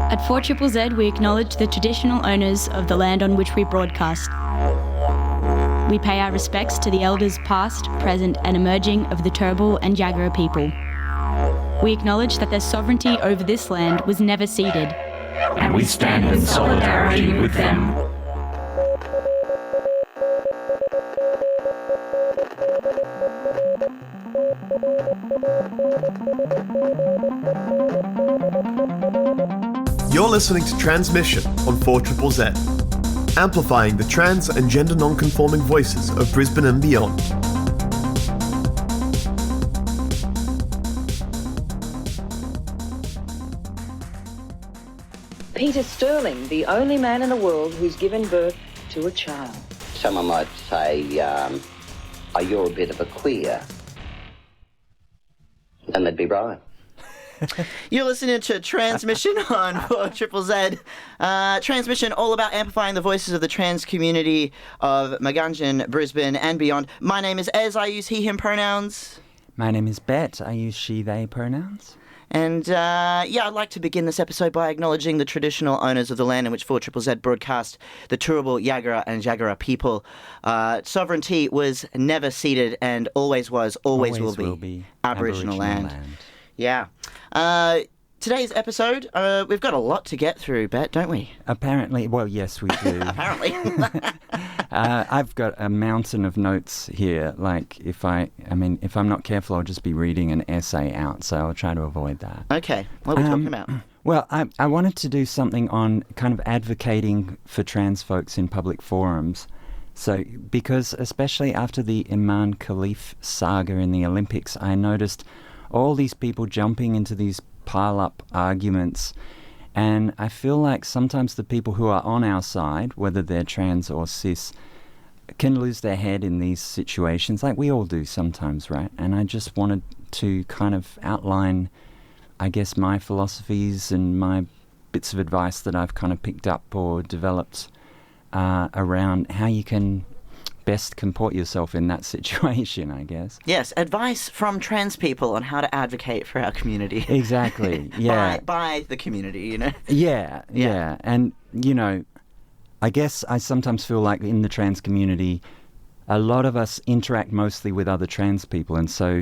At 4ZZZ, we acknowledge the traditional owners of the land on which we broadcast. We pay our respects to the elders past, present and emerging of the Turrbal and Jagera people. We acknowledge that their sovereignty over this land was never ceded. And we stand in solidarity with them. You're listening to Transmission on 4ZZZ, amplifying the trans and gender non-conforming voices of Brisbane and beyond. Peter Sterling, the only man in the world who's given birth to a child. Someone might say, you're a bit of a queer. And they'd be right. You're listening to Transmission on 4ZZZ. Transmission, all about amplifying the voices of the trans community of Magunjan, Brisbane and beyond. My name is Ez, I use he, him pronouns. My name is Bette, I use she, they pronouns. And, I'd like to begin this episode by acknowledging the traditional owners of the land in which 4ZZZ broadcast, the Turrbal, Jagera and Jagera people. Sovereignty was never ceded and always was, always will be Aboriginal land. Yeah. Today's episode, we've got a lot to get through, Bet, don't we? Apparently, well, yes, we do. Apparently. I've got a mountain of notes here. Like, if I'm not careful, I'll just be reading an essay out, so I'll try to avoid that. Okay. What are we talking about? Well, I wanted to do something on kind of advocating for trans folks in public forums. So, because especially after the Imane Khelif Saga in the Olympics, I noticed all these people jumping into these pile-up arguments, and I feel like sometimes the people who are on our side, whether they're trans or cis, can lose their head in these situations, like we all do sometimes, right? And I just wanted to kind of outline, I guess, my philosophies and my bits of advice that I've kind of picked up or developed around how you can best comport yourself in that situation, I guess. Yes, advice from trans people on how to advocate for our community. Exactly, yeah. by the community, you know? Yeah. And, I guess I sometimes feel like in the trans community, a lot of us interact mostly with other trans people, and so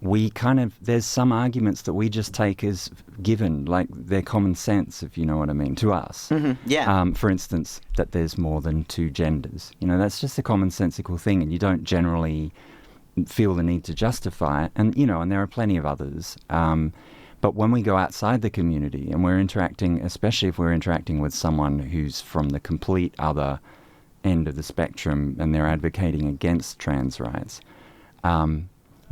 there's some arguments that we just take as given, like they're common sense, if you know what I mean, to us. Mm-hmm. Yeah. For instance, that there's more than two genders. That's just a commonsensical thing, and you don't generally feel the need to justify it. And, and there are plenty of others. But when we go outside the community and we're interacting, especially if we're interacting with someone who's from the complete other end of the spectrum and they're advocating against trans rights,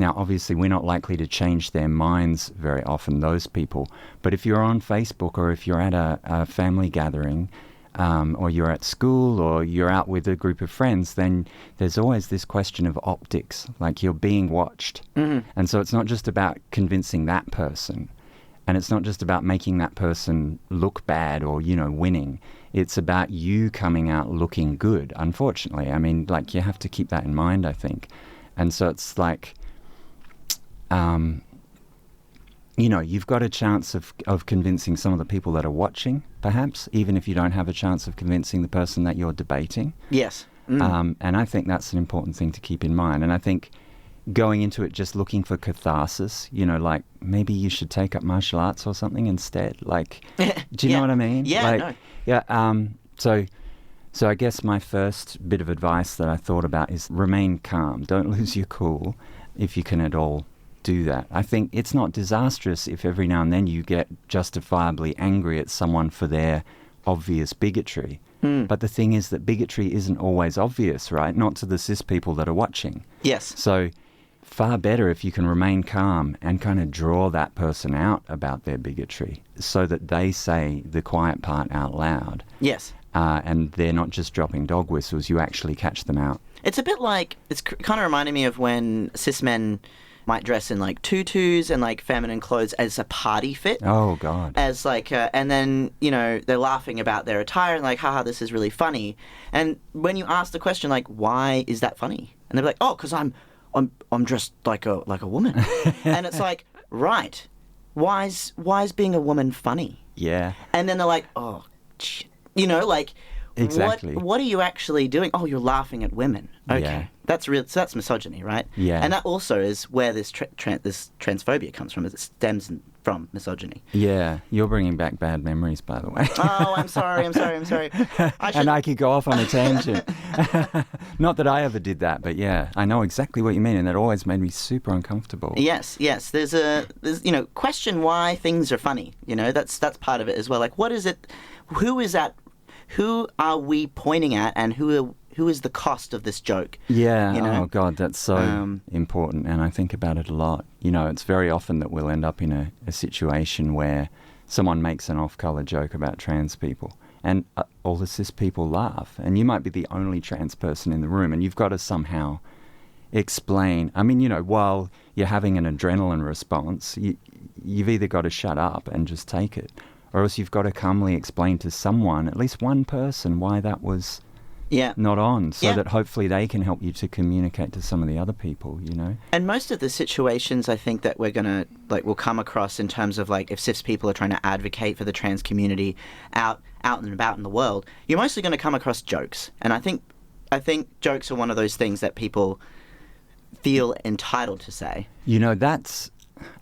now, obviously, we're not likely to change their minds very often, those people. But if you're on Facebook or if you're at a family gathering or you're at school or you're out with a group of friends, then there's always this question of optics, like you're being watched. Mm-hmm. And so it's not just about convincing that person, and it's not just about making that person look bad or, winning. It's about you coming out looking good, unfortunately. I mean, like, you have to keep that in mind, I think. And so it's like, you've got a chance of convincing some of the people that are watching, perhaps, even if you don't have a chance of convincing the person that you're debating. Yes. And I think that's an important thing to keep in mind. And I think going into it just looking for catharsis, like maybe you should take up martial arts or something instead. Like, do you know what I mean? Yeah, like, no. Yeah. So I guess my first bit of advice that I thought about is remain calm. Don't lose your cool if you can at all do that. I think it's not disastrous if every now and then you get justifiably angry at someone for their obvious bigotry. But the thing is that bigotry isn't always obvious, right? Not to the cis people that are watching. Yes. So far better if you can remain calm and kind of draw that person out about their bigotry so that they say the quiet part out loud. Yes. And they're not just dropping dog whistles, you actually catch them out. It's a bit like, it's kind of reminding me of when cis men might dress in like tutus and like feminine clothes as a party fit. Oh, God. As like, and then, they're laughing about their attire and like, haha, this is really funny. And when you ask the question, like, why is that funny? And they're like, oh, because I'm dressed like a woman. And it's like, right. Why is being a woman funny? Yeah. And then they're like, oh, shit. You know, like, Exactly. What are you actually doing? Oh, you're laughing at women. Okay. Yeah. That's real. So that's misogyny, right? Yeah. And that also is where this this transphobia comes from. Is it stems from misogyny. Yeah. You're bringing back bad memories, by the way. Oh, I'm sorry. And I could go off on a tangent. Not that I ever did that, but yeah, I know exactly what you mean, and that always made me super uncomfortable. Yes. There's question why things are funny. You know, that's part of it as well. Like, what is it? Who is that? Who are we pointing at, and who is the cost of this joke? Yeah. You know? Oh God, that's so important, and I think about it a lot. You know, it's very often that we'll end up in a situation where someone makes an off-color joke about trans people, and all the cis people laugh, and you might be the only trans person in the room, and you've got to somehow explain. I mean, you know, while you're having an adrenaline response, you've either got to shut up and just take it, or else you've got to calmly explain to someone, at least one person, why that was not on, so that hopefully they can help you to communicate to some of the other people, you know? And most of the situations I think that we'll come across in terms of, like, if cis people are trying to advocate for the trans community out and about in the world, you're mostly going to come across jokes. And I think jokes are one of those things that people feel entitled to say. You know,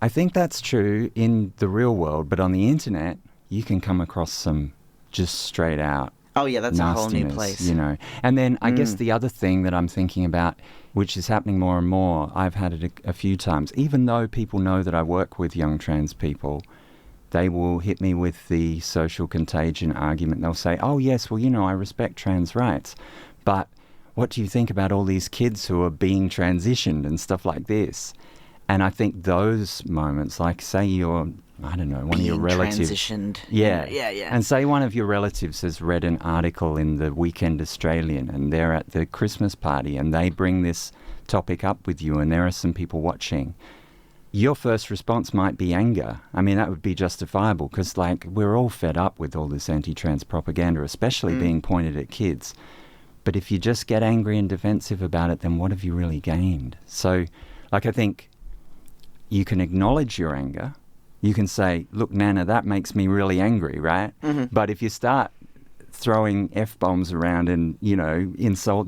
I think that's true in the real world, but on the internet, you can come across some just straight out that's a whole new place. You know. And then I guess the other thing that I'm thinking about, which is happening more and more, I've had it a few times, even though people know that I work with young trans people, they will hit me with the social contagion argument. They'll say, oh yes, well, you know, I respect trans rights, but what do you think about all these kids who are being transitioned and stuff like this? And I think those moments, like say you're, I don't know, one of your relatives. Transitioned. Yeah. Yeah. And say one of your relatives has read an article in the Weekend Australian and they're at the Christmas party and they bring this topic up with you and there are some people watching. Your first response might be anger. I mean, that would be justifiable because, like, we're all fed up with all this anti-trans propaganda, especially being pointed at kids. But if you just get angry and defensive about it, then what have you really gained? So, like, I think you can acknowledge your anger. You can say, look, Nana, that makes me really angry, right? Mm-hmm. But if you start throwing F-bombs around and, you know,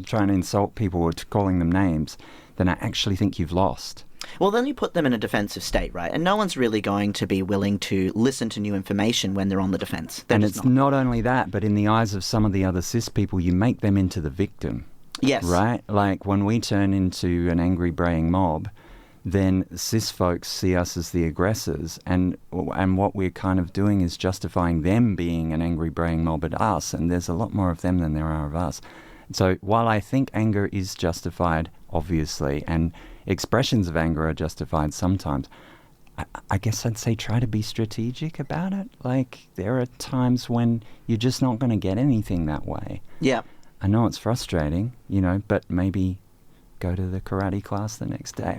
trying to insult people or calling them names, then I actually think you've lost. Well, then you put them in a defensive state, right? And no one's really going to be willing to listen to new information when they're on the defense. And it's not only that, but in the eyes of some of the other cis people, you make them into the victim. Yes. Right? Like when we turn into an angry braying mob, then cis folks see us as the aggressors, and what we're kind of doing is justifying them being an angry braying mob at us, and there's a lot more of them than there are of us. So while I think anger is justified, obviously, and expressions of anger are justified sometimes, I guess I'd say try to be strategic about it. Like, there are times when you're just not going to get anything that way. Yeah. I know it's frustrating, you know, but maybe go to the karate class the next day.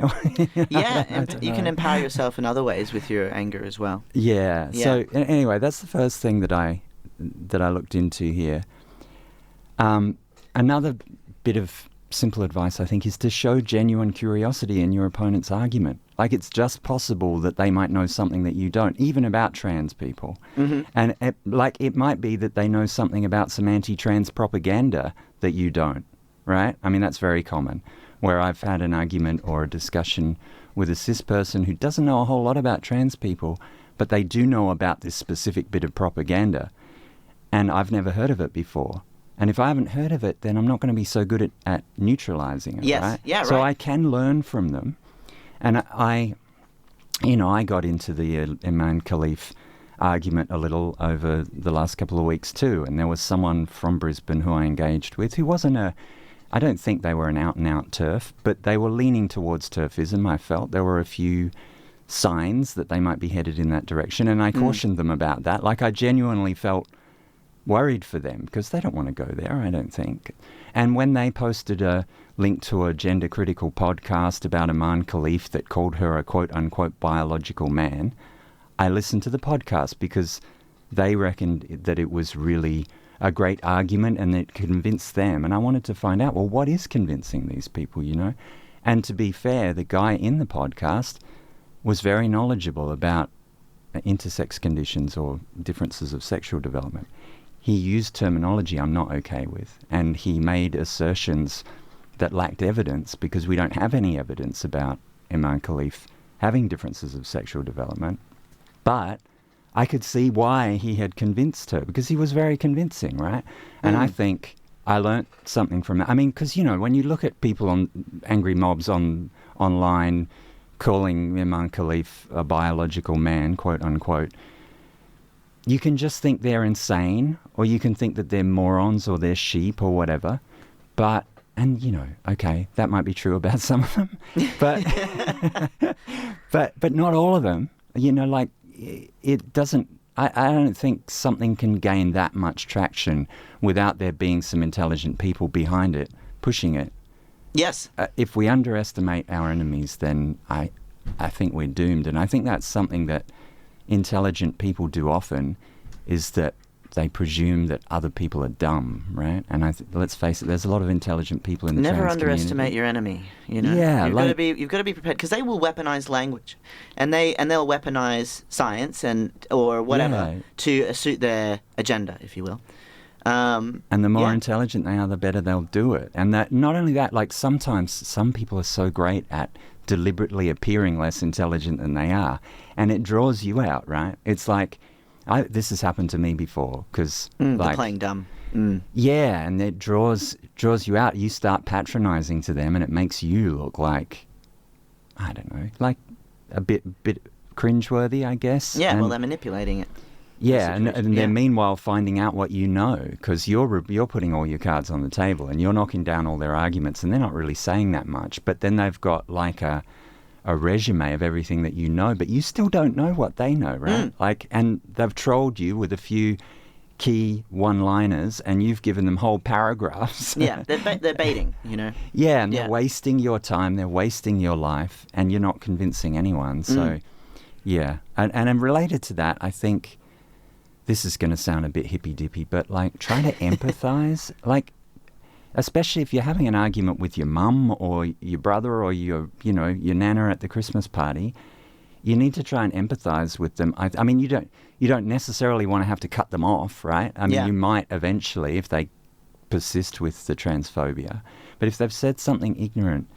Yeah, and you can empower yourself in other ways with your anger as well. Yeah. So anyway, that's the first thing that I looked into here. Another bit of simple advice, I think, is to show genuine curiosity in your opponent's argument. Like, it's just possible that they might know something that you don't, even about trans people. Mm-hmm. And it might be that they know something about some anti-trans propaganda that you don't, right? I mean, that's very common, where I've had an argument or a discussion with a cis person who doesn't know a whole lot about trans people, but they do know about this specific bit of propaganda, and I've never heard of it before. And if I haven't heard of it, then I'm not going to be so good at neutralizing it, yes. right? Yeah, right. So I can learn from them. And I got into the Imane Khelif argument a little over the last couple of weeks too. And there was someone from Brisbane who I engaged with who wasn't I don't think they were an out-and-out TERF, but they were leaning towards TERFism, I felt. There were a few signs that they might be headed in that direction, and I cautioned them about that. Like, I genuinely felt worried for them because they don't want to go there, I don't think. And when they posted a link to a gender-critical podcast about Imane Khelif that called her a quote-unquote biological man, I listened to the podcast because they reckoned that it was really a great argument and it convinced them. And I wanted to find out, well, what is convincing these people, you know? And to be fair, the guy in the podcast was very knowledgeable about intersex conditions or differences of sexual development, he used terminology I'm not okay with, and he made assertions that lacked evidence because we don't have any evidence about Imane Khelif having differences of sexual development. But I could see why he had convinced her, because he was very convincing, right? And I think I learnt something from it. I mean, because, you know, when you look at people on angry mobs online calling Imane Khelif a biological man, quote unquote, you can just think they're insane, or you can think that they're morons or they're sheep or whatever. But, and, you know, okay, that might be true about some of them, but but not all of them. You know, like, it doesn't, I don't think something can gain that much traction without there being some intelligent people behind it, pushing it. Yes. If we underestimate our enemies, then I think we're doomed. And I think that's something that intelligent people do often, is that they presume that other people are dumb, right? And let's face it, there's a lot of intelligent people in the Never trans underestimate community. your enemy. You know, Yeah, you've got to be prepared, because they will weaponize language, and they'll weaponize science or whatever to suit their agenda, if you will. And the more intelligent they are, the better they'll do it. And that, not only that, like, sometimes some people are so great at deliberately appearing less intelligent than they are, and it draws you out, right? It's like, this has happened to me before, because they're playing dumb. Yeah, and it draws you out. You start patronizing to them, and it makes you look like, I don't know, like a bit cringeworthy, I guess. Yeah, and, well, they're manipulating it. yeah, and they're meanwhile finding out what you know, because you're putting all your cards on the table and you're knocking down all their arguments, and they're not really saying that much. But then they've got like a resume of everything that you know, but you still don't know what they know, right? Like, and they've trolled you with a few key one-liners, and you've given them whole paragraphs. Yeah, they're baiting, you know. Yeah, and they're wasting your time, they're wasting your life, and you're not convincing anyone. So, yeah, and related to that, I think this is going to sound a bit hippy-dippy, but like, try to empathize, like, especially if you're having an argument with your mum or your brother or your nana at the Christmas party, you need to try and empathize with them. I mean, you don't necessarily want to have to cut them off, right? I mean, you might eventually, if they persist with the transphobia. But if they've said something ignorant,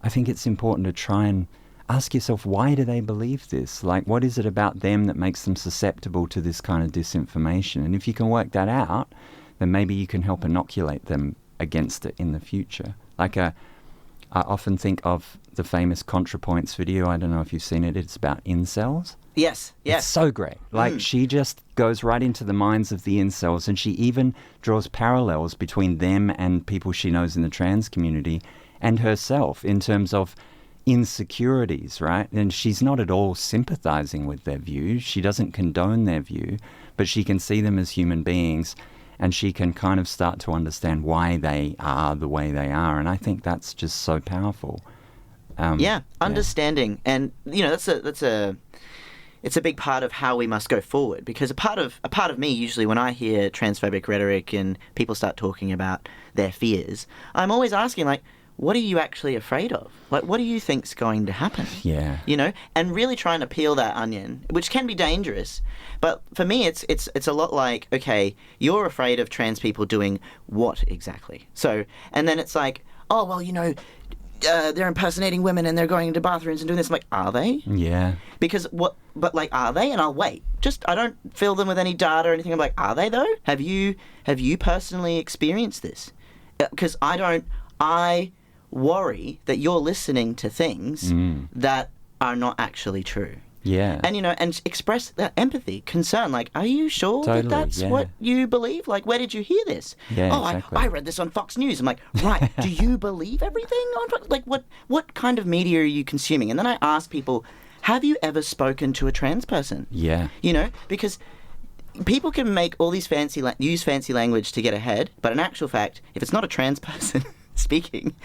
I think it's important to try and ask yourself, why do they believe this? Like, what is it about them that makes them susceptible to this kind of disinformation? And if you can work that out, then maybe you can help inoculate them against it in the future. Like, I often think of the famous ContraPoints video. I don't know if you've seen it. It's about incels. Yes. It's so great. Like, she just goes right into the minds of the incels, and she even draws parallels between them and people she knows in the trans community and herself in terms of insecurities, right? And she's not at all sympathizing with their view. She doesn't condone their view, but she can see them as human beings, and she can kind of start to understand why they are the way they are. And I think that's just so powerful. Understanding. And, you know, it's a big part of how we must go forward, because a part of me, usually when I hear transphobic rhetoric and people start talking about their fears, I'm always asking, like, what are you actually afraid of? Like, what do you think's going to happen? Yeah. You know, and really trying to peel that onion, which can be dangerous. But for me, it's a lot like, okay, you're afraid of trans people doing what exactly? So, and then it's like, oh, well, you know, they're impersonating women and they're going into bathrooms and doing this. I'm like, are they? Yeah. Because but like, are they? And I'll wait. I don't fill them with any data or anything. I'm like, are they though? Have you personally experienced this? Because I worry that you're listening to things that are not actually true. Yeah. And, you know, and express that empathy, concern. Like, are you sure that that's what you believe? Like, where did you hear this? Yeah, exactly. I read this on Fox News. I'm like, right, do you believe everything on Fox? Like, what kind of media are you consuming? And then I ask people, have you ever spoken to a trans person? Yeah. You know, because people can make all these use fancy language to get ahead, but in actual fact, if it's not a trans person speaking,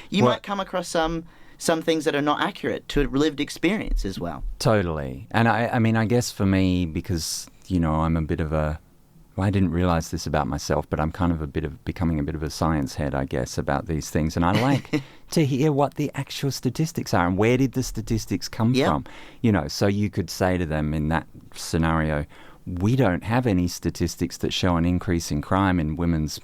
you might come across some things that are not accurate to a lived experience as well. Totally. And I mean, I guess for me, because, you know, I'm a bit of a I didn't realize this about myself, but I'm kind of becoming a bit of a science head, I guess, about these things. And I like to hear what the actual statistics are and where did the statistics come from. So you could say to them in that scenario, we don't have any statistics that show an increase in crime in women's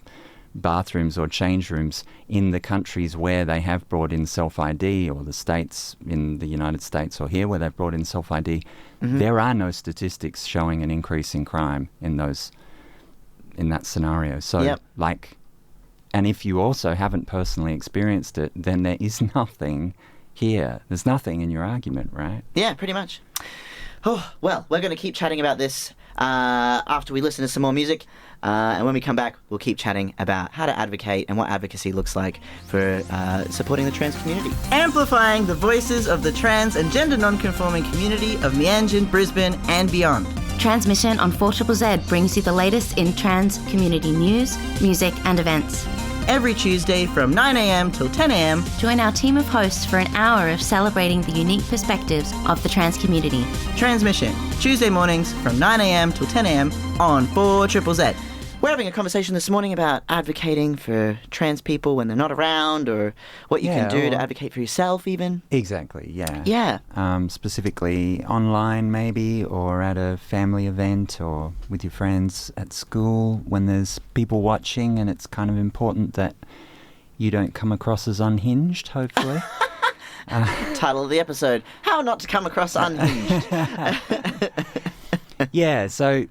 bathrooms or change rooms in the countries where they have brought in self-ID, or the states in the United States or here where they've brought in self-ID. There are no statistics showing an increase in crime in that scenario. So, and if you also haven't personally experienced it, then there is nothing here. There's nothing in your argument, right? Yeah, pretty much. Oh, well, we're going to keep chatting about this after we listen to some more music. And when we come back, we'll keep chatting about how to advocate and what advocacy looks like for supporting the trans community. Amplifying the voices of the trans and gender non-conforming community of Meanjin, Brisbane and beyond. Transmission on 4ZZZ brings you the latest in trans community news, music and events. Every Tuesday from 9am till 10am. Join our team of hosts for an hour of celebrating the unique perspectives of the trans community. Transmission, Tuesday mornings from 9am till 10am on 4ZZZ. We're having a conversation this morning about advocating for trans people when they're not around, or what you can do to advocate for yourself even. Exactly, yeah. Yeah. Specifically online maybe, or at a family event, or with your friends at school when there's people watching, and it's kind of important that you don't come across as unhinged, hopefully. Title of the episode, How Not to Come Across Unhinged. Yeah, so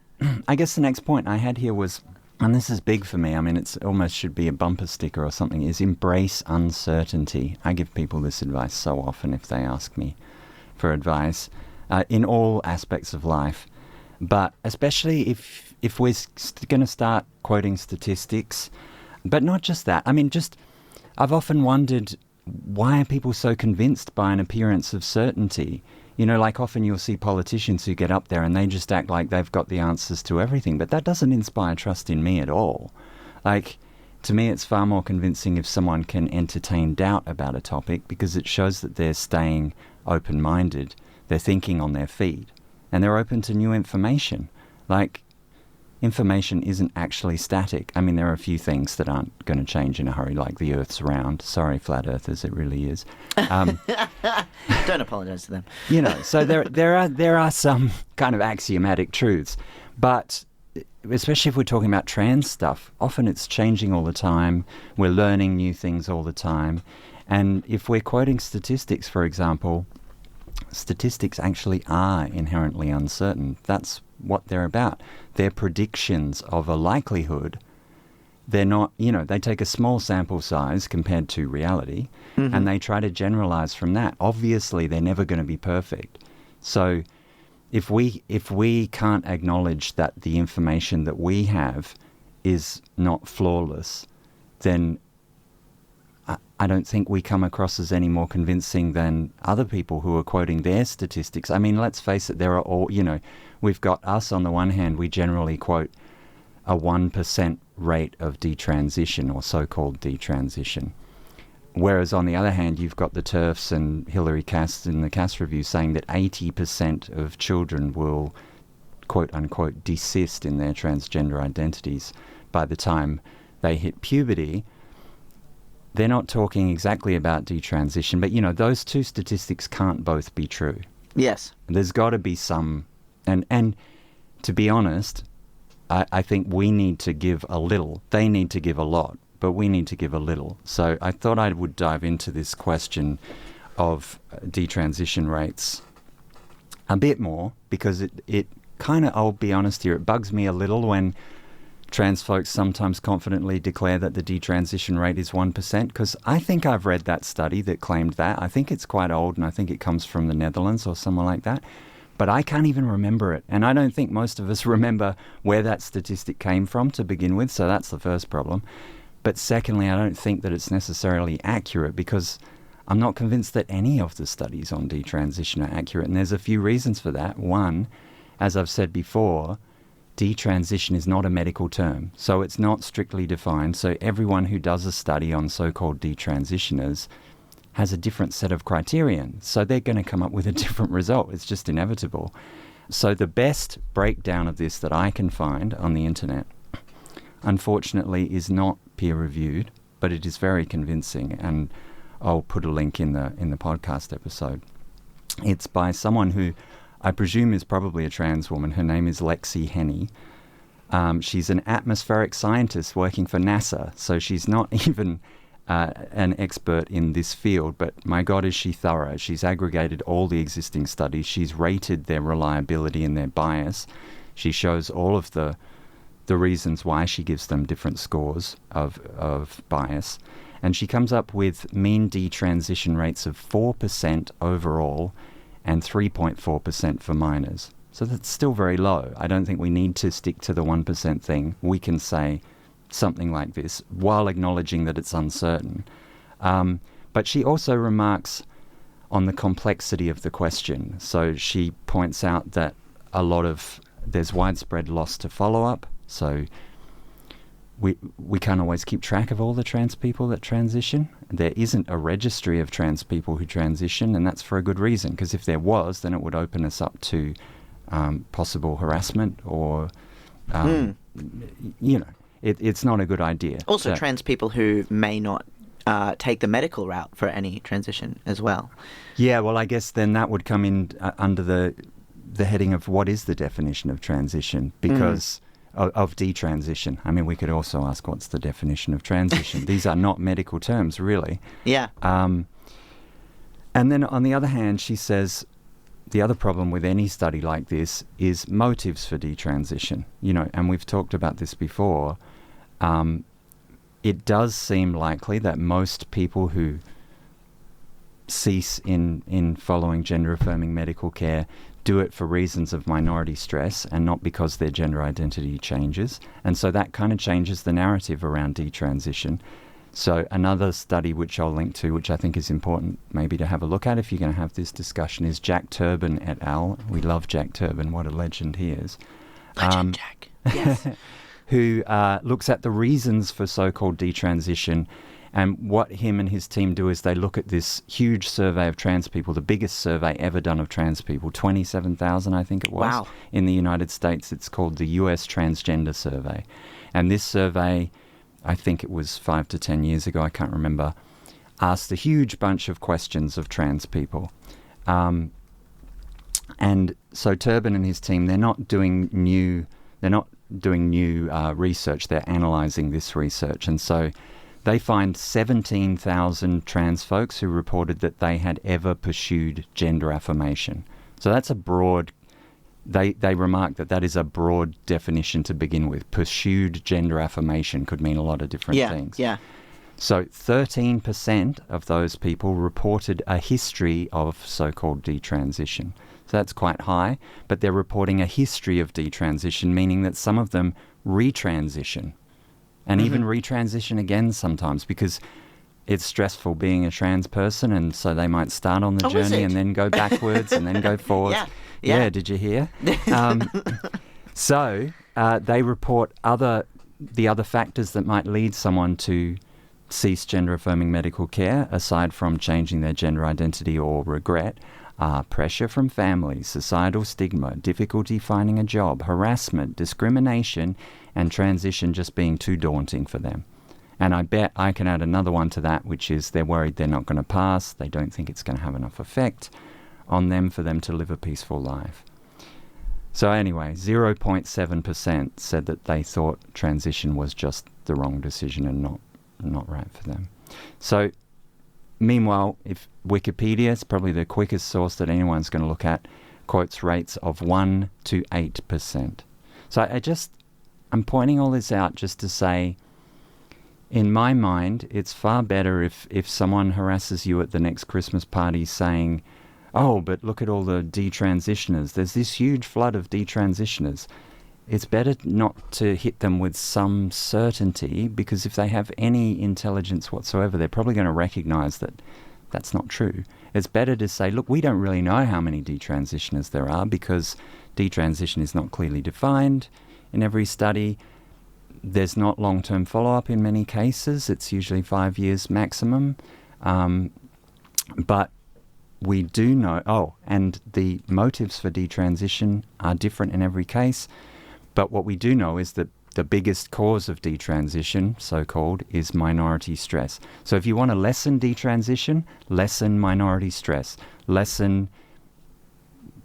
I guess the next point I had here was, and this is big for me, I mean, it's almost should be a bumper sticker or something, is embrace uncertainty. I give people this advice so often if they ask me for advice in all aspects of life. But especially if we're going to start quoting statistics, but not just that. I mean, I've often wondered, why are people so convinced by an appearance of certainty? You know, like often you'll see politicians who get up there and they just act like they've got the answers to everything, but that doesn't inspire trust in me at all. Like, to me, it's far more convincing if someone can entertain doubt about a topic, because it shows that they're staying open-minded, they're thinking on their feet, and they're open to new information. Like, information isn't actually static. I mean, there are a few things that aren't going to change in a hurry, like the Earth's round. Sorry, flat earthers, it really is. Don't apologise to them. You know, so there are some kind of axiomatic truths, but especially if we're talking about trans stuff, often it's changing all the time. We're learning new things all the time, and if we're quoting statistics, for example, statistics actually are inherently uncertain. That's what they're about. They're predictions of a likelihood. They're not, they take a small sample size compared to reality, and they try to generalize from that. Obviously, they're never going to be perfect. So if we can't acknowledge that the information that we have is not flawless, then I don't think we come across as any more convincing than other people who are quoting their statistics. I mean, let's face it, there are all, we've got us on the one hand, we generally quote a 1% rate of detransition, or so-called detransition. Whereas on the other hand, you've got the TERFs and Hilary Cass in the Cass Review saying that 80% of children will, quote-unquote, desist in their transgender identities by the time they hit puberty. They're not talking exactly about detransition, but, those two statistics can't both be true. Yes. There's got to be some... And to be honest, I think we need to give a little. They need to give a lot, but we need to give a little. So I thought I would dive into this question of detransition rates a bit more, because it kind of, I'll be honest here, it bugs me a little when trans folks sometimes confidently declare that the detransition rate is 1%, because I think I've read that study that claimed that. I think it's quite old, and I think it comes from the Netherlands or somewhere like that. But I can't even remember it. And I don't think most of us remember where that statistic came from to begin with, so that's the first problem. But secondly, I don't think that it's necessarily accurate, because I'm not convinced that any of the studies on detransition are accurate. And there's a few reasons for that. One, as I've said before, detransition is not a medical term, so it's not strictly defined. So everyone who does a study on so-called detransitioners has a different set of criterion, so they're going to come up with a different result. It's just inevitable. So the best breakdown of this that I can find on the internet, unfortunately, is not peer-reviewed, but it is very convincing, and I'll put a link in the podcast episode. It's by someone who I presume is probably a trans woman. Her name is Henny. She's an atmospheric scientist working for NASA, so she's not even an expert in this field, but my God, is she thorough. She's aggregated all the existing studies. She's rated their reliability and their bias. She shows all of the reasons why she gives them different scores of bias. And she comes up with mean detransition rates of 4% overall and 3.4% for minors. So that's still very low. I don't think we need to stick to the 1% thing. We can say something like this while acknowledging that it's uncertain. But she also remarks on the complexity of the question. So she points out that there's widespread loss to follow-up. So we can't always keep track of all the trans people that transition. There isn't a registry of trans people who transition, and that's for a good reason, because if there was, then it would open us up to possible harassment or, it's not a good idea. Also, trans people who may not take the medical route for any transition as well. Yeah, well, I guess then that would come in under the heading of what is the definition of transition, because of detransition. I mean, we could also ask what's the definition of transition. These are not medical terms, really. Yeah. And then on the other hand, she says the other problem with any study like this is motives for detransition. And we've talked about this before. It does seem likely that most people who cease in following gender-affirming medical care do it for reasons of minority stress and not because their gender identity changes. And so that kind of changes the narrative around detransition. So another study which I'll link to, which I think is important maybe to have a look at if you're going to have this discussion, is Jack Turban et al. We love Jack Turban, what a legend he is. Legend Jack, yes. Who looks at the reasons for so-called detransition. And what him and his team do is they look at this huge survey of trans people, the biggest survey ever done of trans people, 27,000 I think it was. Wow. In the United States. It's called the US Transgender Survey. And this survey, I think it was 5 to 10 years ago, I can't remember, asked a huge bunch of questions of trans people. And so Turban and his team, they're not doing new research, they're analysing this research. And so they find 17,000 trans folks who reported that they had ever pursued gender affirmation. So that's a broad, they remark that is a broad definition to begin with. Pursued gender affirmation could mean a lot of different things. Yeah. So 13% of those people reported a history of so-called detransition. So that's quite high, but they're reporting a history of detransition, meaning that some of them retransition. And even retransition again sometimes, because it's stressful being a trans person, and so they might start on the journey and then go backwards and then go forward. Yeah, did you hear? So they report the other factors that might lead someone to cease gender-affirming medical care, aside from changing their gender identity or regret, are pressure from family, societal stigma, difficulty finding a job, harassment, discrimination, and transition just being too daunting for them. And I bet I can add another one to that, which is they're worried they're not going to pass, they don't think it's going to have enough effect on them for them to live a peaceful life. So anyway, 0.7% said that they thought transition was just the wrong decision and not right for them. So meanwhile, if Wikipedia is probably the quickest source that anyone's going to look at, quotes rates of 1 to 8%. So I'm pointing all this out just to say, in my mind, it's far better if someone harasses you at the next Christmas party saying, oh, but look at all the detransitioners. There's this huge flood of detransitioners. It's better not to hit them with some certainty, because if they have any intelligence whatsoever, they're probably going to recognize that that's not true. It's better to say, look, we don't really know how many detransitioners there are, because detransition is not clearly defined in every study. There's not long-term follow-up in many cases. It's usually 5 years maximum. But we do know, and the motives for detransition are different in every case, but what we do know is that the biggest cause of detransition, so-called, is minority stress. So if you want to lessen detransition, lessen minority stress, lessen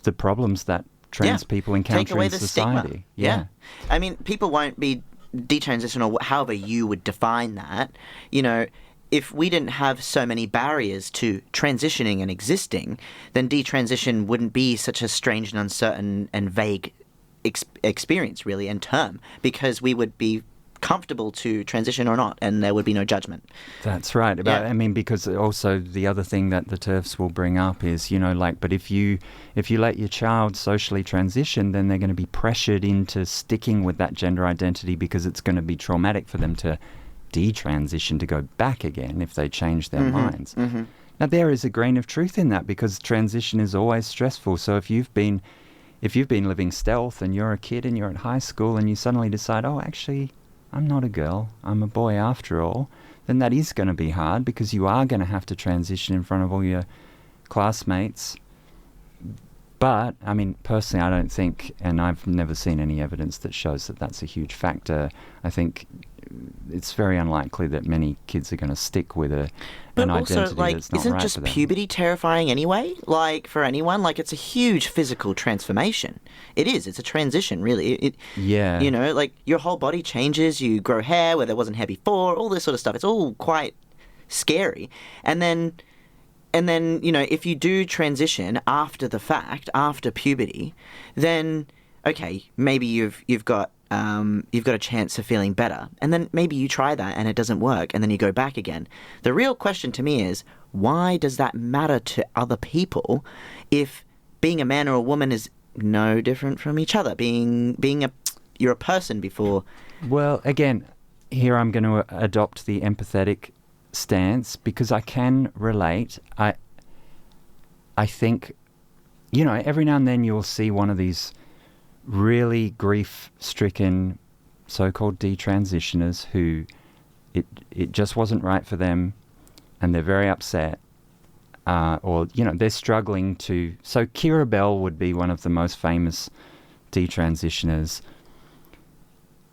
the problems that trans people encounter Take away in the society. Stigma. Yeah. I mean, people won't be detransition or however you would define that. You know, if we didn't have so many barriers to transitioning and existing, then detransition wouldn't be such a strange and uncertain and vague experience, really, and term, because we would be comfortable to transition or not, and there would be no judgment. That's right. I mean, because also the other thing that the TERFs will bring up is, you know, like, but if you let your child socially transition, then they're going to be pressured into sticking with that gender identity because it's going to be traumatic for them to detransition, to go back again if they change their minds. Now, there is a grain of truth in that, because transition is always stressful. So if you've been living stealth and you're a kid and you're at high school and you suddenly decide, oh, actually, I'm not a girl, I'm a boy after all, then that is going to be hard, because you are going to have to transition in front of all your classmates. But, I mean, personally, I don't think, and I've never seen any evidence that shows that that's a huge factor. I think it's very unlikely that many kids are going to stick with an identity that's not isn't right just for them. puberty terrifying anyway? Like, for anyone, like, it's a huge physical transformation. It is. It's a transition, really. Yeah. You know, like, your whole body changes. You grow hair where there wasn't hair before. All this sort of stuff. It's all quite scary. And then, you know, if you do transition after the fact, after puberty, then okay, maybe you've got a chance of feeling better, and then maybe you try that and it doesn't work, and then you go back again. The real question to me is, why does that matter to other people if being a man or a woman is no different from each other? You're a person before. Well, again, here I'm going to adopt the empathetic stance, because I can relate. I think, you know, every now and then you'll see one of these really grief-stricken so-called detransitioners who it just wasn't right for them, and they're very upset, or, you know, they're struggling to... So Kira Bell would be one of the most famous detransitioners.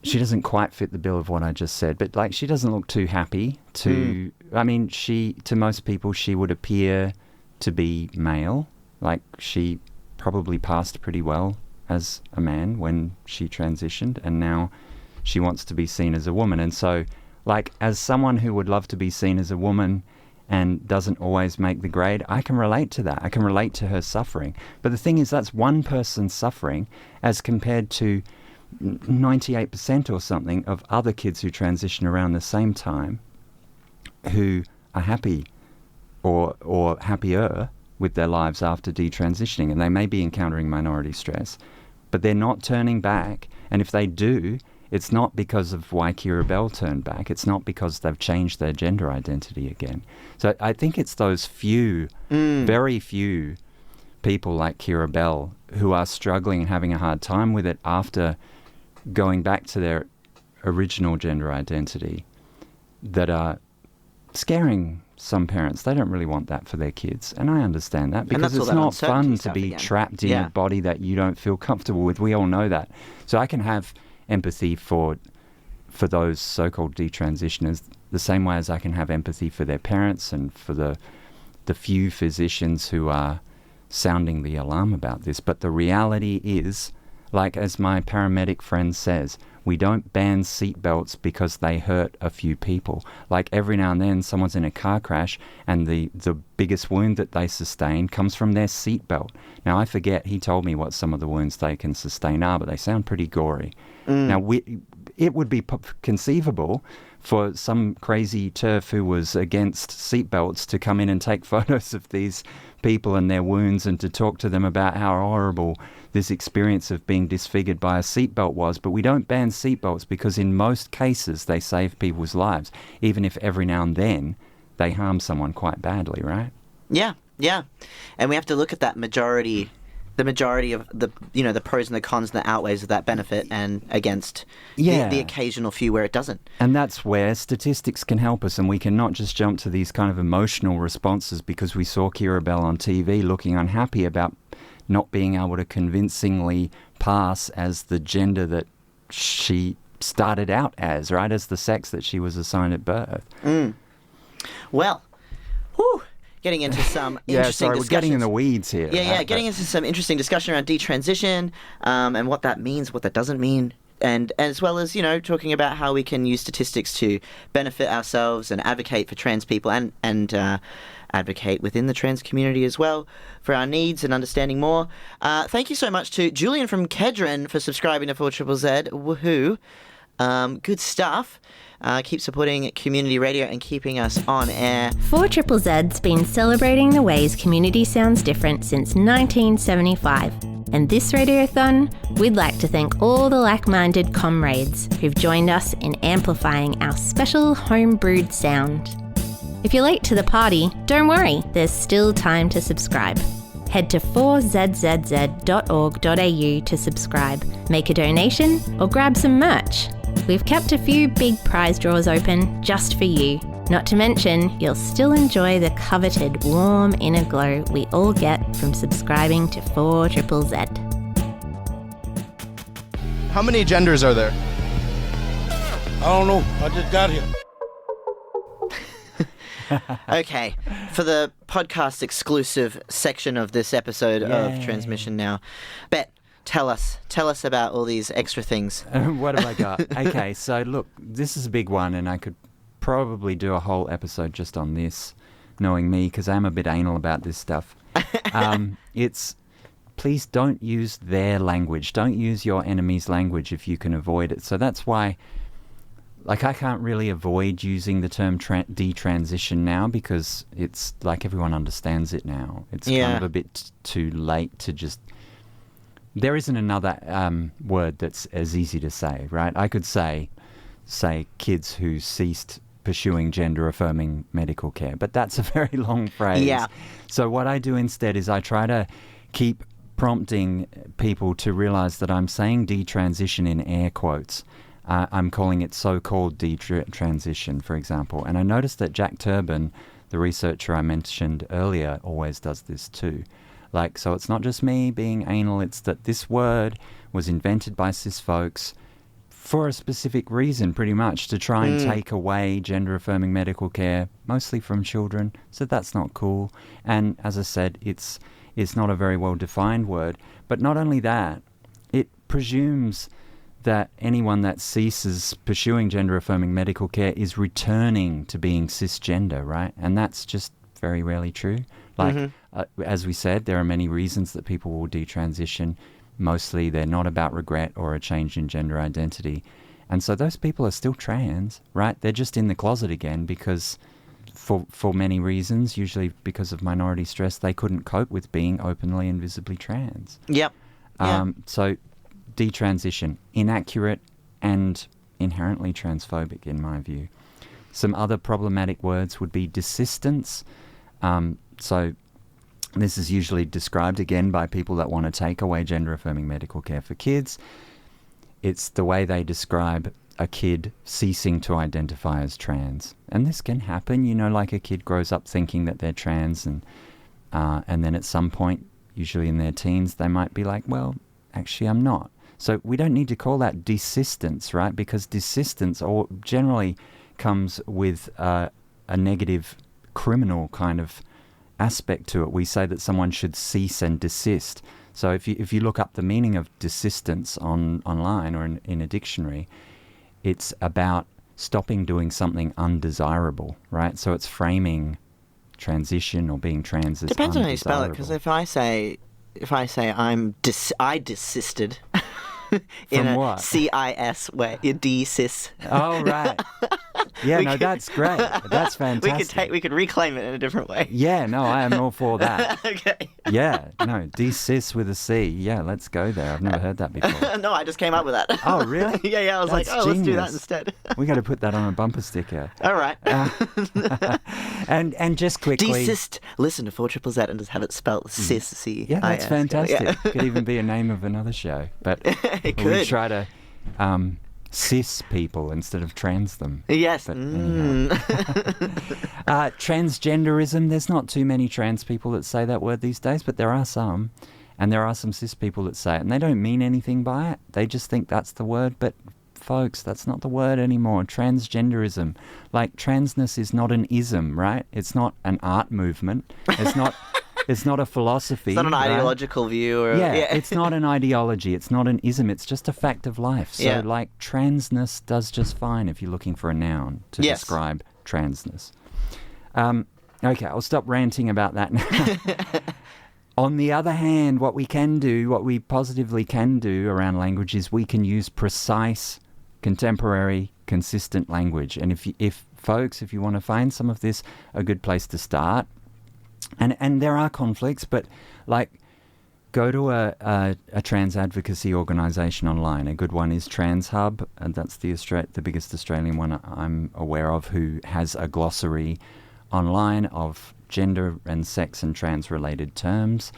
She doesn't quite fit the bill of what I just said, but, like, she doesn't look too happy to... I mean, to most people, she would appear to be male. Like, she probably passed pretty well as a man when she transitioned, and now she wants to be seen as a woman. And so, like, as someone who would love to be seen as a woman and doesn't always make the grade, I can relate to that. I can relate to her suffering. But the thing is, that's one person's suffering as compared to 98% or something of other kids who transition around the same time who are happy or happier with their lives after detransitioning, and they may be encountering minority stress, but they're not turning back. And if they do, it's not because of why Kira Bell turned back. It's not because they've changed their gender identity again. So I think it's those few, very few people like Kira Bell who are struggling and having a hard time with it after going back to their original gender identity that are scaring some parents. They don't really want that for their kids, and I understand that, because it's not fun to be trapped in a body that you don't feel comfortable with. We all know that. So I can have empathy for those so-called detransitioners the same way as I can have empathy for their parents and for the few physicians who are sounding the alarm about this. But the reality is, like, as my paramedic friend says, we don't ban seatbelts because they hurt a few people. Like, every now and then someone's in a car crash and the biggest wound that they sustain comes from their seatbelt. Now, I forget, he told me what some of the wounds they can sustain are, but they sound pretty gory. Now, it would be conceivable for some crazy TERF who was against seatbelts to come in and take photos of these people and their wounds and to talk to them about how horrible this experience of being disfigured by a seatbelt was. But we don't ban seatbelts because in most cases they save people's lives, even if every now and then they harm someone quite badly, right? Yeah. And we have to look at that majority the majority of the pros and the cons and the outweighs of that benefit, and against the occasional few where it doesn't. And that's where statistics can help us, and we can not just jump to these kind of emotional responses because we saw Keira Bell on TV looking unhappy about not being able to convincingly pass as the gender that she started out as, right, as the sex that she was assigned at birth. Well, whew. Getting into some interesting discussions. We're getting in the weeds here. Getting into some interesting discussion around detransition and what that means, what that doesn't mean, and as well as, talking about how we can use statistics to benefit ourselves and advocate for trans people and advocate within the trans community as well for our needs and understanding more. Thank you so much to Julian from Kedron for subscribing to 4ZZZ. Woohoo. Good stuff. Keep supporting community radio and keeping us on air. 4ZZZ's been celebrating the ways community sounds different since 1975. And this radiothon, we'd like to thank all the like-minded comrades who've joined us in amplifying our special home-brewed sound. If you're late to the party, don't worry, there's still time to subscribe. Head to 4zzz.org.au to subscribe, make a donation, or grab some merch. We've kept a few big prize draws open just for you. Not to mention, you'll still enjoy the coveted warm inner glow we all get from subscribing to 4ZZZ. How many genders are there? I don't know. I just got here. Okay, for the podcast exclusive section of this episode of Transmission now, Bette, tell us about all these extra things. What have I got? Okay, so look, this is a big one, and I could probably do a whole episode just on this, knowing me, because I'm a bit anal about this stuff. It's, please don't use their language. Don't use your enemy's language if you can avoid it. So that's why, like, I can't really avoid using the term detransition now, because it's like everyone understands it now. It's kind of a bit too late to just... There isn't another word that's as easy to say, right? I could say kids who ceased pursuing gender-affirming medical care, but that's a very long phrase. Yeah. So what I do instead is I try to keep prompting people to realize that I'm saying detransition in air quotes. I'm calling it so-called detransition, for example. And I noticed that Jack Turban, the researcher I mentioned earlier, always does this too. Like, so it's not just me being anal, it's that this word was invented by cis folks for a specific reason, pretty much, to try and take away gender-affirming medical care, mostly from children. So that's not cool. And as I said, it's not a very well-defined word. But not only that, it presumes that anyone that ceases pursuing gender-affirming medical care is returning to being cisgender, right? And that's just very rarely true. Like, as we said, there are many reasons that people will detransition. Mostly they're not about regret or a change in gender identity. And so those people are still trans, right? They're just in the closet again because for many reasons, usually because of minority stress, they couldn't cope with being openly and visibly trans. Yep. So detransition, inaccurate and inherently transphobic in my view. Some other problematic words would be DeCIStance. So this is usually described again by people that want to take away gender-affirming medical care for kids. It's the way they describe a kid ceasing to identify as trans. And this can happen, like a kid grows up thinking that they're trans and then at some point, usually in their teens, they might be like, well, actually I'm not. So we don't need to call that DeCIStance, right? Because DeCIStance generally comes with a negative criminal kind of aspect to it. We say that someone should cease and desist. So if you look up the meaning of DeCIStance online or in a dictionary, it's about stopping doing something undesirable, right? So it's framing transition or being trans as depends on how you spell it, undesirable. because if I say I desisted in From a what? CIS way, DeCIS. Oh, right. Yeah, no, that's great. That's fantastic. We could reclaim it in a different way. Yeah, no, I am all for that. Okay. Yeah, no, DeCIS with a C. Yeah, let's go there. I've never heard that before. No, I just came up with that. Oh, really? Yeah, I was That's let's do that genius. instead. We got to put that on a bumper sticker. All right. And just quickly... DeCISt. Listen to 4ZZZ and just have it spelled C. Yeah, that's fantastic. Could even be a name of another show. But It we could. try to cis people instead of trans them. Yes. But anyhow. Transgenderism, there's not too many trans people that say that word these days, but there are some. And there are some cis people that say it, and they don't mean anything by it. They just think that's the word, but folks, that's not the word anymore. Transgenderism. Like, transness is not an ism, right? It's not an art movement. It's not... It's not a philosophy. It's not an right? ideological view. It's not an ideology. It's not an ism. It's just a fact of life. So, like, transness does just fine if you're looking for a noun to describe transness. Okay, I'll stop ranting about that now. On the other hand, what we positively can do around language is we can use precise, contemporary, consistent language. And if you want to find some of this, a good place to start. And there are conflicts, but like go to a trans advocacy organisation online. A good one is TransHUB, and that's the biggest Australian one I'm aware of, who has a glossary online of gender and sex and trans-related terms.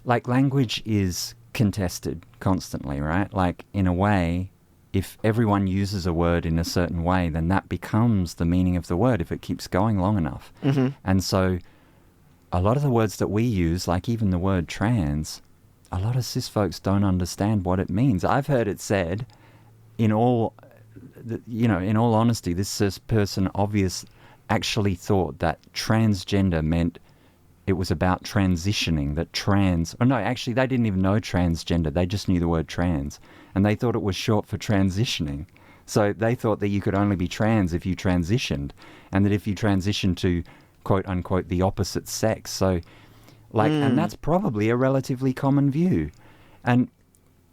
Language is contested constantly, right? Like, in a way, if everyone uses a word in a certain way, then that becomes the meaning of the word if it keeps going long enough. Mm-hmm. And so a lot of the words that we use, like even the word trans, a lot of cis folks don't understand what it means. I've heard it said, in all honesty, this cis person actually thought that transgender meant it was about transitioning, actually they didn't even know transgender, they just knew the word trans, and they thought it was short for transitioning. So they thought that you could only be trans if you transitioned, and that if you transitioned to, quote unquote, the opposite sex. So, and that's probably a relatively common view. And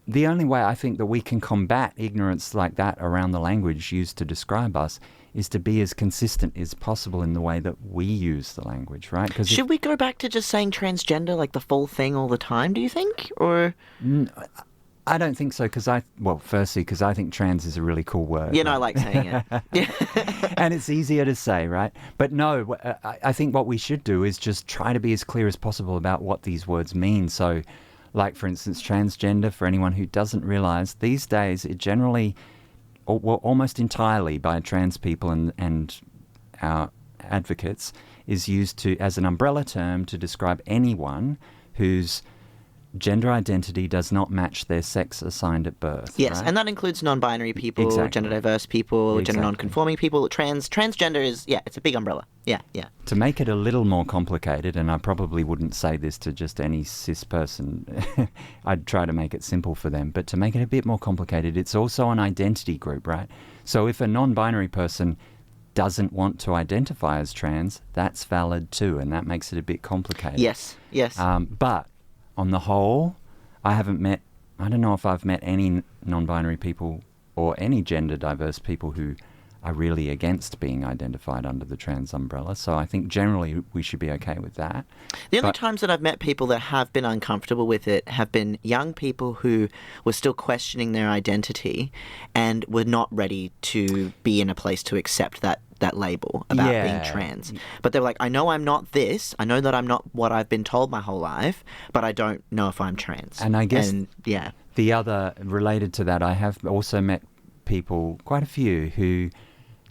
the only way I think that we can combat ignorance like that around the language used to describe us is to be as consistent as possible in the way that we use the language, right? Should we go back to just saying transgender, like the full thing all the time, do you think? Or... I don't think so, firstly, because I think trans is a really cool word. Yeah, no, I like saying it. And it's easier to say, right? But no, I think what we should do is just try to be as clear as possible about what these words mean. So, like, for instance, transgender, for anyone who doesn't realise, these days it generally, almost entirely by trans people and our advocates, is used as an umbrella term to describe anyone whose gender identity does not match their sex assigned at birth. Yes, right? and that includes non-binary people, Exactly. gender diverse people, Exactly. gender non-conforming people. Transgender is, it's a big umbrella. Yeah. To make it a little more complicated, and I probably wouldn't say this to just any cis person, I'd try to make it simple for them, but to make it a bit more complicated, it's also an identity group, right? So if a non-binary person doesn't want to identify as trans, that's valid too, and that makes it a bit complicated. Yes. But on the whole, I don't know if I've met any non-binary people or any gender diverse people who are really against being identified under the trans umbrella. So I think generally we should be okay with that. The only times that I've met people that have been uncomfortable with it have been young people who were still questioning their identity and were not ready to be in a place to accept that label about being trans. But they were like, I know I'm not this. I know that I'm not what I've been told my whole life, but I don't know if I'm trans. And I guess the other, related to that, I have also met people, quite a few, who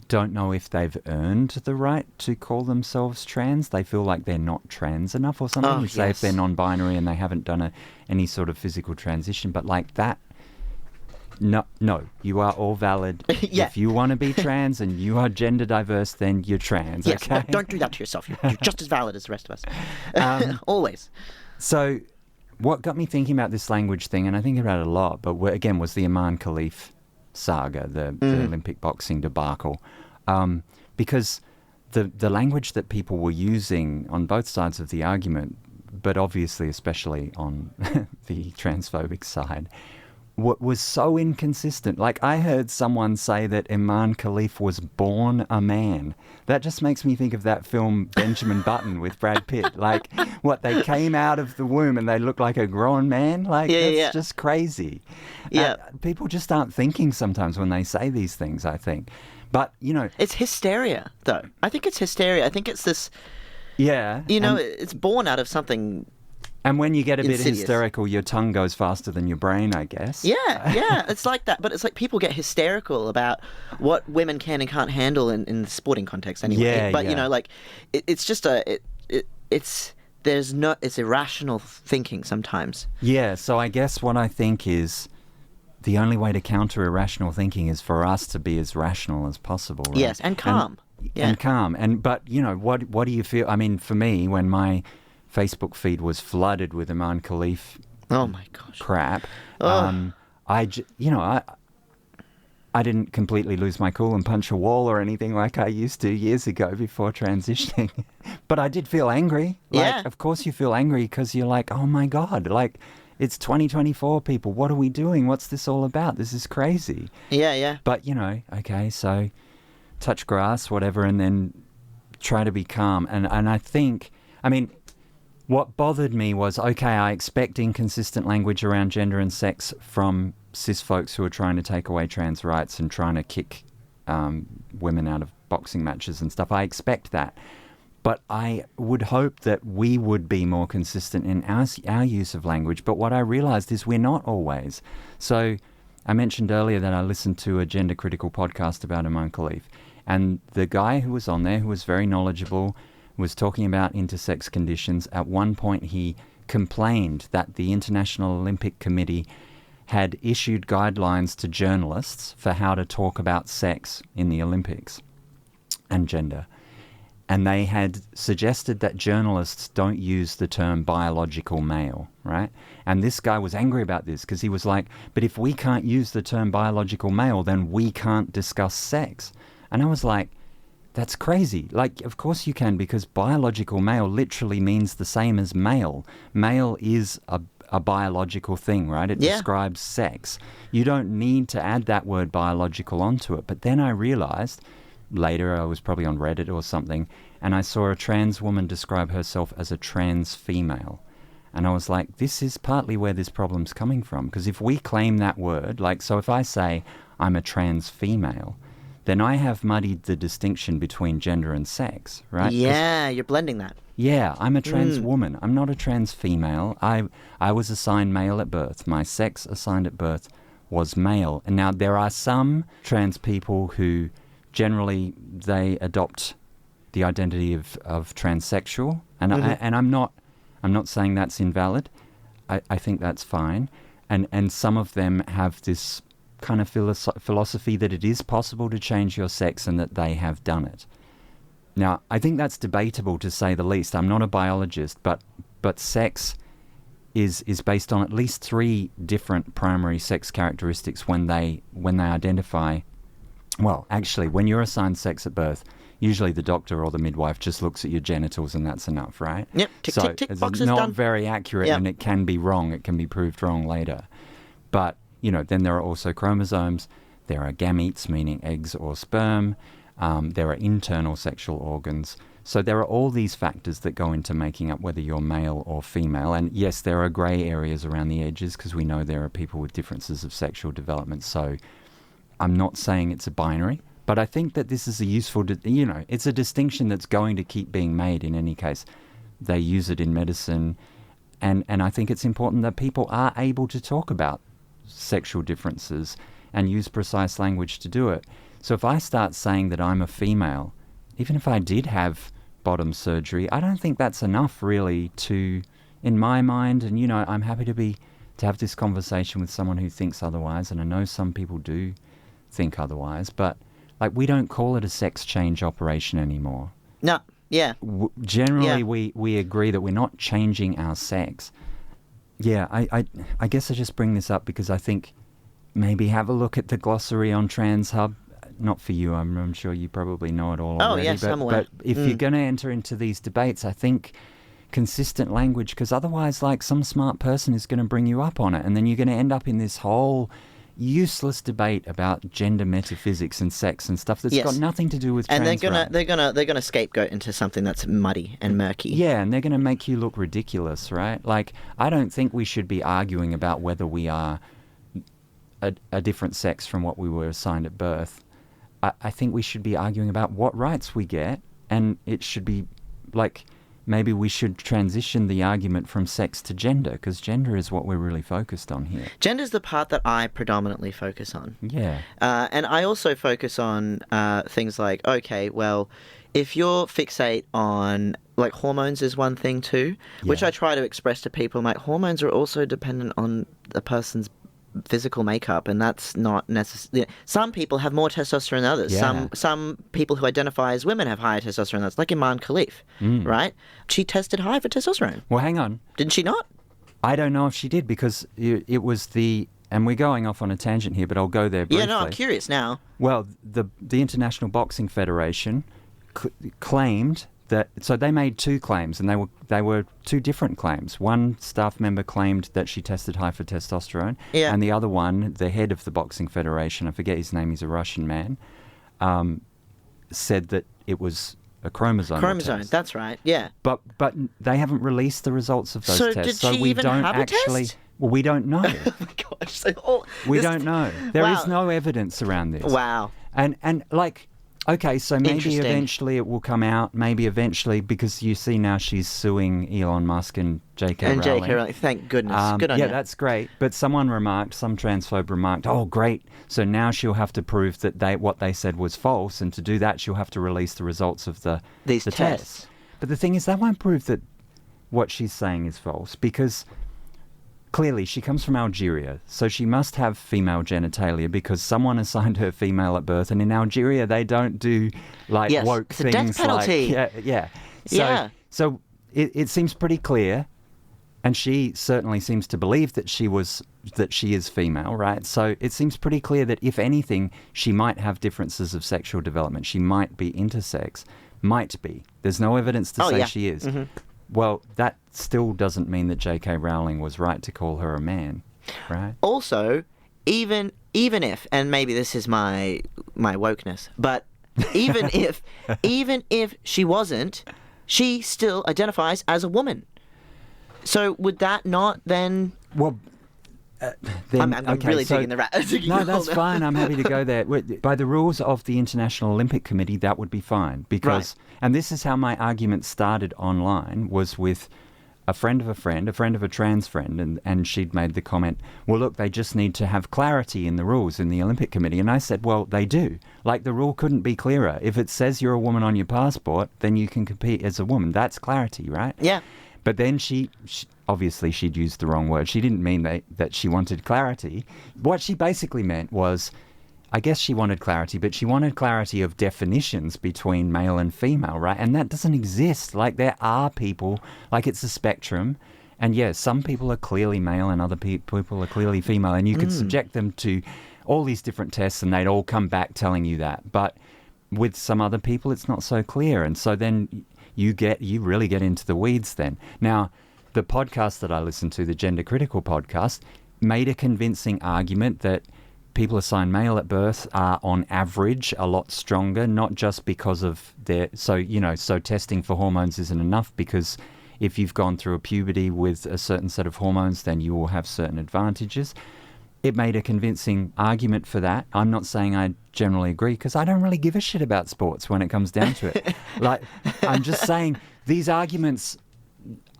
don't know if they've earned the right to call themselves trans. They feel like they're not trans enough or something. Say if they're non-binary and they haven't done any sort of physical transition. But like that, no, you are all valid. If you want to be trans and you are gender diverse, then you're trans. Yes, okay? don't do that to yourself. You're just as valid as the rest of us. Always. So what got me thinking about this language thing, and I think about it a lot, but again, was the Imane Khelif Saga, the Olympic boxing debacle. Because the language that people were using on both sides of the argument, but obviously especially on the transphobic side, was so inconsistent. Like, I heard someone say that Imane Khelif was born a man. That just makes me think of that film Benjamin Button with Brad Pitt. Like, what, they came out of the womb and they look like a grown man? Like, that's just crazy. Yeah. People just aren't thinking sometimes when they say these things, I think. But, you know... It's hysteria, though. I think it's hysteria. I think it's this... Yeah. You know, it's born out of something... And when you get a bit insidious. hysterical, your tongue goes faster than your brain, I guess. Yeah, it's like that. But it's like people get hysterical about what women can and can't handle in the sporting context anyway. Yeah, but, you know, like, it's just it's irrational thinking sometimes. Yeah, so I guess what I think is the only way to counter irrational thinking is for us to be as rational as possible, right? Yes, and calm. And calm. But, you know, what do you feel? I mean, for me, when my Facebook feed was flooded with Imane Khelif crap. I didn't completely lose my cool and punch a wall or anything like I used to years ago before transitioning. But I did feel angry. Like, of course you feel angry because you're like, oh my God, like, it's 2024, people. What are we doing? What's this all about? This is crazy. Yeah. But, you know, okay, so touch grass, whatever, and then try to be calm. And I think, I mean... What bothered me was, okay, I expect inconsistent language around gender and sex from cis folks who are trying to take away trans rights and trying to kick women out of boxing matches and stuff. I expect that. But I would hope that we would be more consistent in our use of language. But what I realized is we're not always. So I mentioned earlier that I listened to a gender-critical podcast about Imane Khelif. And the guy who was on there, who was very knowledgeable, was talking about intersex conditions. At one point, he complained that the International Olympic Committee had issued guidelines to journalists for how to talk about sex in the Olympics and gender. And they had suggested that journalists don't use the term biological male, right? And this guy was angry about this because he was like, but if we can't use the term biological male, then we can't discuss sex. And I was like, that's crazy. Like, of course you can, because biological male literally means the same as male. Male is a biological thing, right? It describes sex. You don't need to add that word biological onto it. But then I realized, later I was probably on Reddit or something, and I saw a trans woman describe herself as a trans female. And I was like, this is partly where this problem's coming from. Because if we claim that word, like, so if I say I'm a trans female, then I have muddied the distinction between gender and sex, right? Yeah, you're blending that. Yeah, I'm a trans woman. I'm not a trans female. I was assigned male at birth. My sex assigned at birth was male. And now there are some trans people who generally they adopt the identity of transsexual, and I'm not saying that's invalid. I think that's fine. And some of them have this kind of philosophy that it is possible to change your sex and that they have done it. Now, I think that's debatable to say the least. I'm not a biologist, but sex is based on at least 3 different primary sex characteristics when they identify. Well, actually, when you're assigned sex at birth, usually the doctor or the midwife just looks at your genitals and that's enough, right? Yep, tick, so tick, tick, it's box is not done. very accurate, and it can be wrong. It can be proved wrong later. But you know, then there are also chromosomes, there are gametes, meaning eggs or sperm, there are internal sexual organs. So there are all these factors that go into making up whether you're male or female. And yes, there are grey areas around the edges because we know there are people with differences of sexual development. So I'm not saying it's a binary, but I think that this is a useful, it's a distinction that's going to keep being made in any case. They use it in medicine. And I think it's important that people are able to talk about sexual differences and use precise language to do it. So if I start saying that I'm a female, even if I did have bottom surgery, I don't think that's enough really to, in my mind, and I'm happy to have this conversation with someone who thinks otherwise, and I know some people do think otherwise, but like we don't call it a sex change operation anymore. No, yeah. Generally we agree that we're not changing our sex. Yeah, I guess I just bring this up because I think maybe have a look at the glossary on TransHUB. Not for you, I'm sure you probably know it all already. Oh, yes, I'm aware. But if you're going to enter into these debates, I think consistent language, because otherwise, like, some smart person is going to bring you up on it, and then you're going to end up in this whole useless debate about gender metaphysics and sex and stuff that's got nothing to do with trans rights. And they're gonna scapegoat into something that's muddy and murky. Yeah, and they're going to make you look ridiculous, right? Like, I don't think we should be arguing about whether we are a different sex from what we were assigned at birth. I think we should be arguing about what rights we get, and it should be like, maybe we should transition the argument from sex to gender, because gender is what we're really focused on here. Gender is the part that I predominantly focus on. Yeah. And I also focus on things like, okay, well, if you're fixate on, like, hormones is one thing too, which I try to express to people. Like, hormones are also dependent on a person's physical makeup, and that's not necessarily... Some people have more testosterone than others. Yeah. Some people who identify as women have higher testosterone than others, like Imane Khelif, right? She tested high for testosterone. Well, hang on. Didn't she not? I don't know if she did, because it was the... And we're going off on a tangent here, but I'll go there briefly. Yeah, no, I'm curious now. Well, the International Boxing Federation claimed that... So they made two claims, and they were two different claims. One staff member claimed that she tested high for testosterone, and the other one, the head of the Boxing Federation, I forget his name, he's a Russian man, said that it was a chromosome test. That's right, yeah. But they haven't released the results of those tests. So did she even have a test? Well, we don't know. Oh my gosh. We don't know. There is no evidence around this. Wow. And like... Okay, so maybe eventually it will come out, maybe eventually, because you see now she's suing Elon Musk and J.K. Rowling. And J.K. Rowling, thank goodness. Good on you. Yeah, that's great. But some transphobe remarked, oh, great, so now she'll have to prove that what they said was false, and to do that she'll have to release the results of the tests. But the thing is, that won't prove that what she's saying is false, because... Clearly, she comes from Algeria, so she must have female genitalia because someone assigned her female at birth, and in Algeria they don't do like woke it's things. A death penalty. Like So it seems pretty clear, and she certainly seems to believe that she is female, right? So it seems pretty clear that if anything, she might have differences of sexual development. She might be intersex, might be. There's no evidence to say she is. Mm-hmm. Well, that still doesn't mean that J.K. Rowling was right to call her a man, right? Also, even if, and maybe this is my wokeness, but even if she wasn't, she still identifies as a woman. So would that not then... Well... Then, I'm really digging the rat. No, that's fine. I'm happy to go there. By the rules of the International Olympic Committee, that would be fine. Because, and this is how my argument started online, was with a friend of a trans friend, and she'd made the comment, well, look, they just need to have clarity in the rules in the Olympic Committee. And I said, well, they do. Like, the rule couldn't be clearer. If it says you're a woman on your passport, then you can compete as a woman. That's clarity, right? Yeah. But then she obviously she'd used the wrong word. She didn't mean that she wanted clarity. What she basically meant was, I guess she wanted clarity, but she wanted clarity of definitions between male and female, right? And that doesn't exist. Like, there are people, like, it's a spectrum. And yes, some people are clearly male and other people are clearly female. And you could subject them to all these different tests and they'd all come back telling you that. But with some other people, it's not so clear. And so then you really get into the weeds then. Now, the podcast that I listened to, the Gender Critical podcast, made a convincing argument that people assigned male at birth are on average a lot stronger, not just because of so testing for hormones isn't enough, because if you've gone through a puberty with a certain set of hormones, then you will have certain advantages. It made a convincing argument for that. I'm not saying I generally agree, because I don't really give a shit about sports when it comes down to it. Like, I'm just saying these arguments,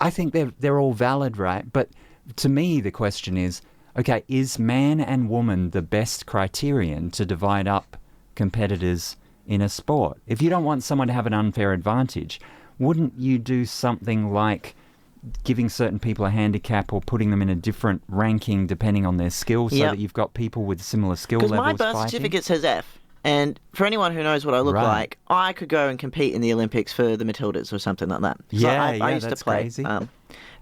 I think they're all valid, right? But to me, the question is, okay, is man and woman the best criterion to divide up competitors in a sport? If you don't want someone to have an unfair advantage, wouldn't you do something like giving certain people a handicap or putting them in a different ranking depending on their skills, so that you've got people with similar skill levels fighting? Because my birth certificate says F. And for anyone who knows what I look like, I could go and compete in the Olympics for the Matildas or something like that. So I used to play crazy. At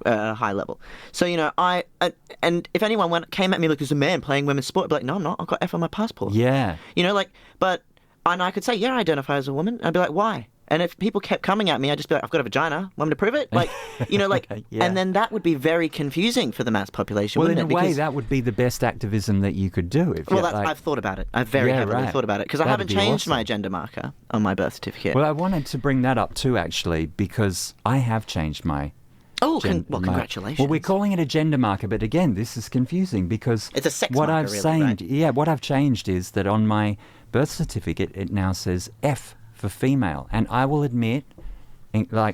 a high level. So, and if anyone came at me like, there's a man playing women's sport, I'd be like, no, I'm not. I've got F on my passport. Yeah. And I could say, I identify as a woman. I'd be like, why? And if people kept coming at me, I'd just be like, I've got a vagina. Want me to prove it? Like, Yeah. And then that would be very confusing for the mass population, Well, wouldn't in it? a way, that would be the best activism that you could do. I've thought about it. I've very heavily thought about it because I haven't changed my gender marker on my birth certificate. Well, I wanted to bring that up too, actually, because I have changed my... congratulations. Well, we're calling it a gender marker, but again, this is confusing because... It's a sex what marker, I've really, changed, right? Yeah, what I've changed is that on my birth certificate, it now says F for female. And I will admit,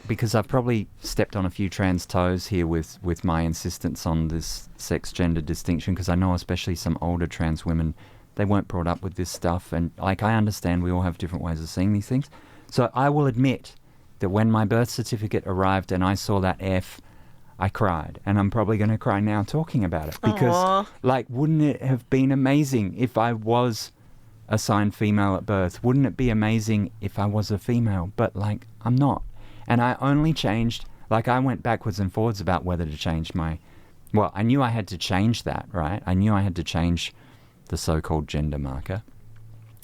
because I've probably stepped on a few trans toes here with my insistence on this sex-gender distinction, because I know especially some older trans women, they weren't brought up with this stuff. And, I understand we all have different ways of seeing these things. So I will admit that when my birth certificate arrived and I saw that F, I cried. And I'm probably going to cry now talking about it. Because, wouldn't it have been amazing if I was assigned female at birth? Wouldn't it be amazing if I was a female? But, I'm not. And I only changed, I went backwards and forwards about whether to change my... Well, I knew I had to change that, right? I knew I had to change the so-called gender marker.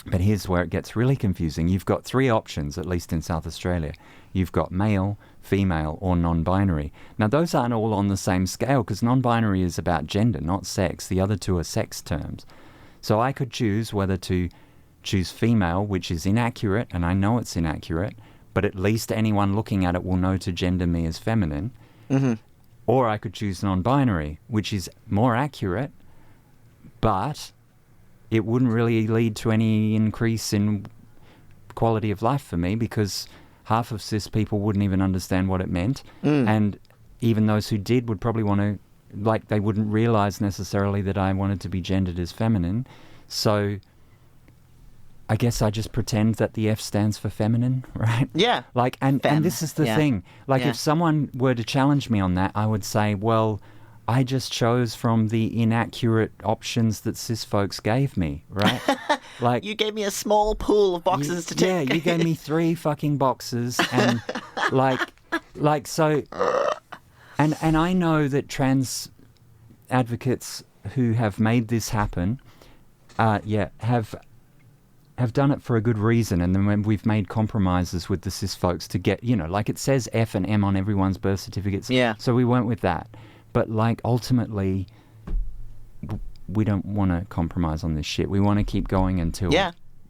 But here's where it gets really confusing. You've got 3 options, at least in South Australia. You've got male, female, or non-binary. Now, those aren't all on the same scale, because non-binary is about gender, not sex. The other 2 are sex terms. So I could choose whether to choose female, which is inaccurate, and I know it's inaccurate, but at least anyone looking at it will know to gender me as feminine. Mm-hmm. Or I could choose non-binary, which is more accurate, but it wouldn't really lead to any increase in quality of life for me, because half of cis people wouldn't even understand what it meant. And even those who did would probably want to, they wouldn't realize necessarily that I wanted to be gendered as feminine. So I guess I just pretend that the F stands for feminine, right? Yeah. And this is the thing. If someone were to challenge me on that, I would say, well, I just chose from the inaccurate options that cis folks gave me, right? You gave me a small pool of boxes to tick. Yeah, you gave me 3 fucking boxes, and so, and I know that trans advocates who have made this happen, have done it for a good reason, and then when we've made compromises with the cis folks to get, it says F and M on everyone's birth certificates. Yeah. So we went with that. But, ultimately, we don't want to compromise on this shit. We want to keep going until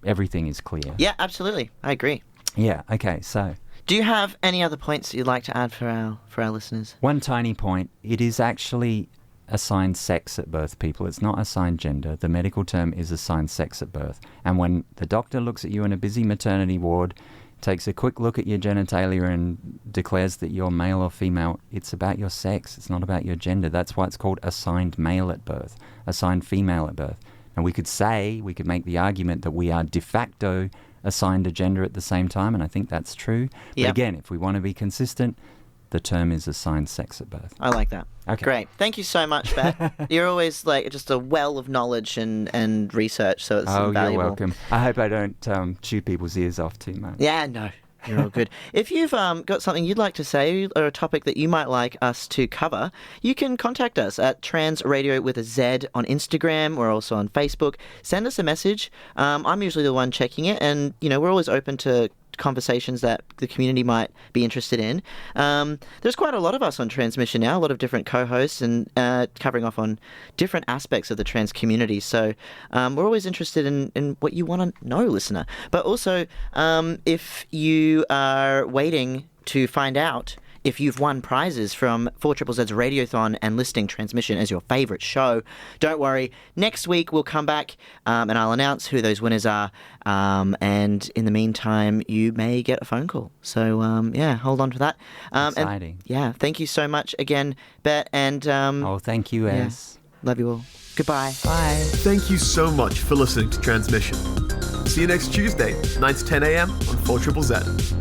everything is clear. Yeah, absolutely. I agree. Yeah, okay, so... Do you have any other points that you'd like to add for our listeners? One tiny point. It is actually assigned sex at birth, people. It's not assigned gender. The medical term is assigned sex at birth. And when the doctor looks at you in a busy maternity ward, takes a quick look at your genitalia and declares that you're male or female, it's about your sex. It's not about your gender. That's why it's called assigned male at birth, assigned female at birth. And we could make the argument that we are de facto assigned a gender at the same time, and I think that's true. But again, if we want to be consistent, the term is assigned sex at birth. I like that. Okay. Great. Thank you so much, Bette. You're always just a well of knowledge and research, so it's invaluable. You're welcome. I hope I don't chew people's ears off too much. Yeah, no. You're all good. If you've got something you'd like to say or a topic that you might like us to cover, you can contact us at Trans Radio with a Z on Instagram. We're also on Facebook. Send us a message. I'm usually the one checking it, and we're always open to conversations that the community might be interested in. There's quite a lot of us on Transmission now, a lot of different co-hosts, and covering off on different aspects of the trans community. So we're always interested in what you want to know, listener. But also, if you are waiting to find out if you've won prizes from 4ZZ's Radiothon and listing Transmission as your favourite show, don't worry. Next week we'll come back and I'll announce who those winners are. And in the meantime, you may get a phone call. So, hold on to that. Exciting. And, thank you so much again, Bette. And thank you, Ez. Love you all. Goodbye. Bye. Thank you so much for listening to Transmission. See you next Tuesday, 9 to 10 a.m. on 4ZZZ.